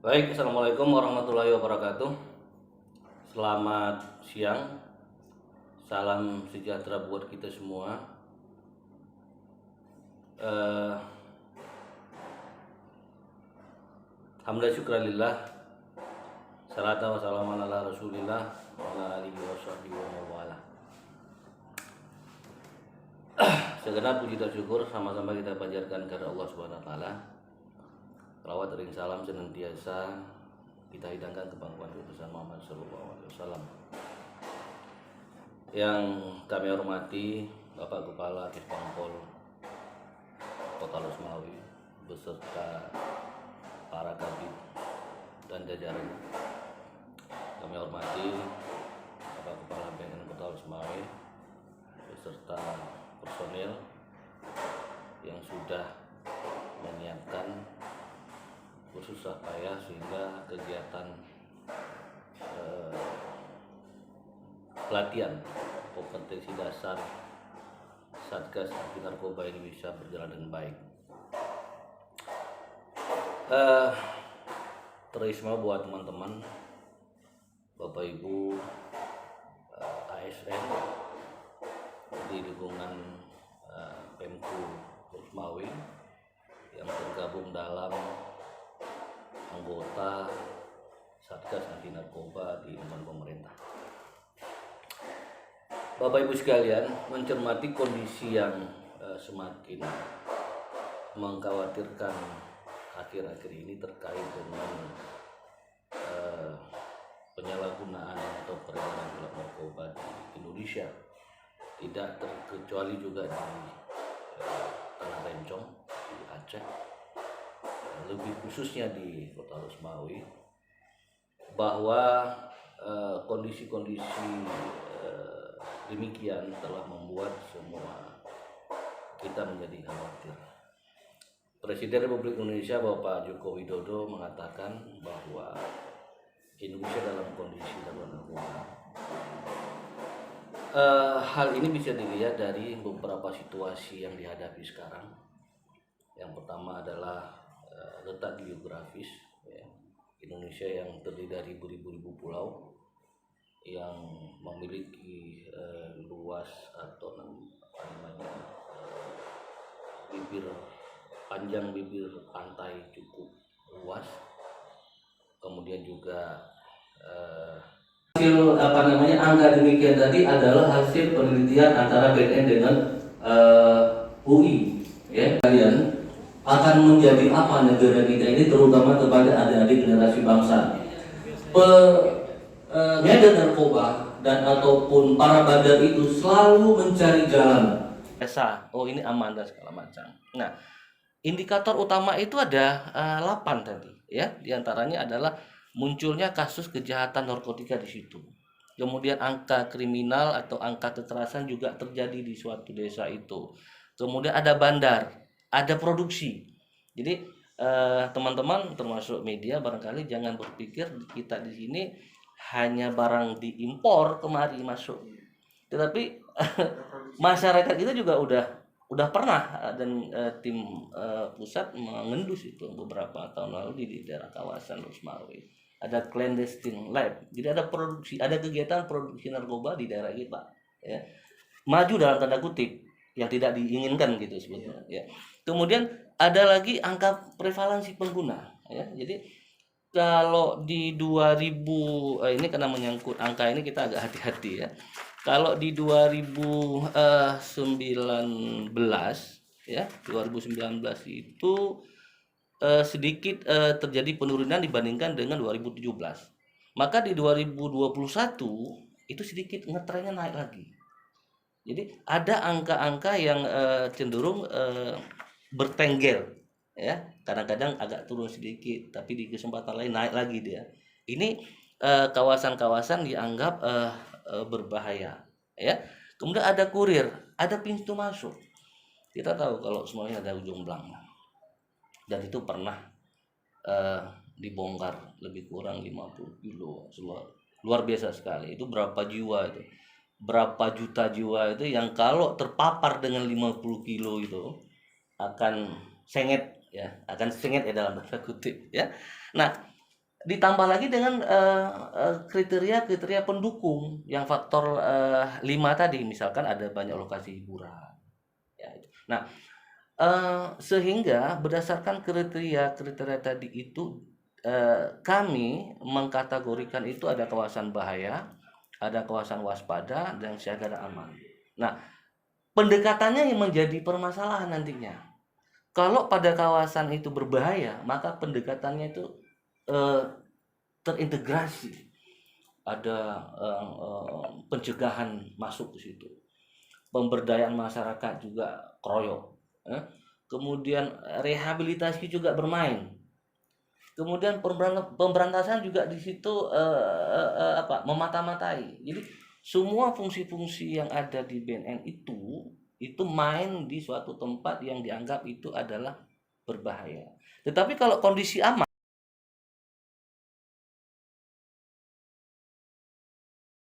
Baik, Assalamualaikum warahmatullahi wabarakatuh. Selamat siang, salam sejahtera buat kita semua. Eh, Alhamdulillah syukralillah, salata wa salaman ala rasulillah wa ala alihi wa sahbihi wa mawala. Segenap puji dan syukur sama-sama kita panjatkan kepada Allah Subhanahu wa taala. Selawat ring salam senantiasa kita hidangkan ke pangkuan utusan Muhammad sallallahu alaihi wasallam. Yang kami hormati Bapak Kepala Dispangpol Kota Losmawi beserta para kabid dan jajaran. Kami hormati Bapak Kepala BNN Kota Losmawi beserta personil yang sudah menyiapkan bersusah payah sehingga kegiatan pelatihan kompetensi dasar Satgas Anti Narkoba ini bisa berjalan dengan baik. Terisma buat teman-teman, Bapak Ibu ASN di lingkungan Pemku Losmawi yang tergabung dalam anggota Satgas Anti Narkoba di lingkungan pemerintah. Bapak Ibu sekalian, mencermati kondisi yang semakin mengkhawatirkan akhir-akhir ini terkait dengan penyalahgunaan atau peredaran gelap narkoba di Indonesia, tidak terkecuali juga di Tanah Rencong, di Aceh, lebih khususnya di Kota Losmawi, bahwa kondisi-kondisi demikian telah membuat semua kita menjadi khawatir. Presiden Republik Indonesia Bapak Joko Widodo mengatakan bahwa Indonesia dalam kondisi darurat narkoba. Hal ini bisa dilihat dari beberapa situasi yang dihadapi sekarang. Yang pertama adalah letak geografis, ya. Indonesia yang terdiri dari beribu-ribu pulau yang memiliki luas atau panjang bibir pantai cukup luas. Kemudian juga hasil angka demikian tadi adalah hasil penelitian antara BNN dengan UI, ya. Kalian akan menjadi apa negara kita ini, terutama kepada adik-adik generasi bangsa. Pengedar narkoba dan ataupun para bandar itu selalu mencari jalan. Oh ini aman dan segala macam. Nah, indikator utama itu ada 8 tadi, ya. Di antaranya adalah munculnya kasus kejahatan narkotika di situ. Kemudian angka kriminal atau angka kekerasan juga terjadi di suatu desa itu. Kemudian ada bandar, ada produksi. Jadi teman-teman termasuk media barangkali jangan berpikir kita di sini hanya barang diimpor kemari masuk. Tetapi masyarakat kita juga udah pernah dan tim pusat mengendus itu beberapa tahun lalu di daerah kawasan Losmawi. Ada clandestine lab. Jadi ada produksi, ada kegiatan produksi narkoba di daerah kita, ya. Maju dalam tanda kutip yang tidak diinginkan gitu sebetulnya, ya. Kemudian ada lagi angka prevalensi pengguna, ya. Jadi kalau di 2000 ini karena menyangkut angka ini kita agak hati-hati, ya. Kalau di 2019, ya, 2019 itu sedikit terjadi penurunan dibandingkan dengan 2017. Maka di 2021 itu sedikit ngetrennya naik lagi. Jadi ada angka-angka yang cenderung bertengger, ya. Kadang-kadang agak turun sedikit, tapi di kesempatan lain naik lagi dia. Ini kawasan-kawasan dianggap berbahaya, ya. Kemudian ada kurir, ada pintu masuk. Kita tahu kalau semuanya ada ujung belangnya. Dan itu pernah dibongkar lebih kurang 50 kilo, luar biasa sekali. Itu berapa jiwa itu, berapa juta jiwa itu yang kalau terpapar dengan 50 kilo itu akan sengit, ya, akan sengit, ya, dalam tanda kutip, ya. Nah, ditambah lagi dengan kriteria-kriteria pendukung yang faktor 5 tadi, misalkan ada banyak lokasi hiburan. Ya, itu. Nah, sehingga berdasarkan kriteria-kriteria tadi itu kami mengkategorikan itu ada kawasan bahaya, ada kawasan waspada, dan siaga dan aman. Nah, pendekatannya yang menjadi permasalahan nantinya. Kalau pada kawasan itu berbahaya, maka pendekatannya itu eh, terintegrasi. Ada pencegahan masuk ke situ. Pemberdayaan masyarakat juga kroyok. Kemudian rehabilitasi juga bermain. Kemudian pemberantasan juga di situ memata-matai. Jadi semua fungsi-fungsi yang ada di BNN itu main di suatu tempat yang dianggap itu adalah berbahaya. Tetapi kalau kondisi aman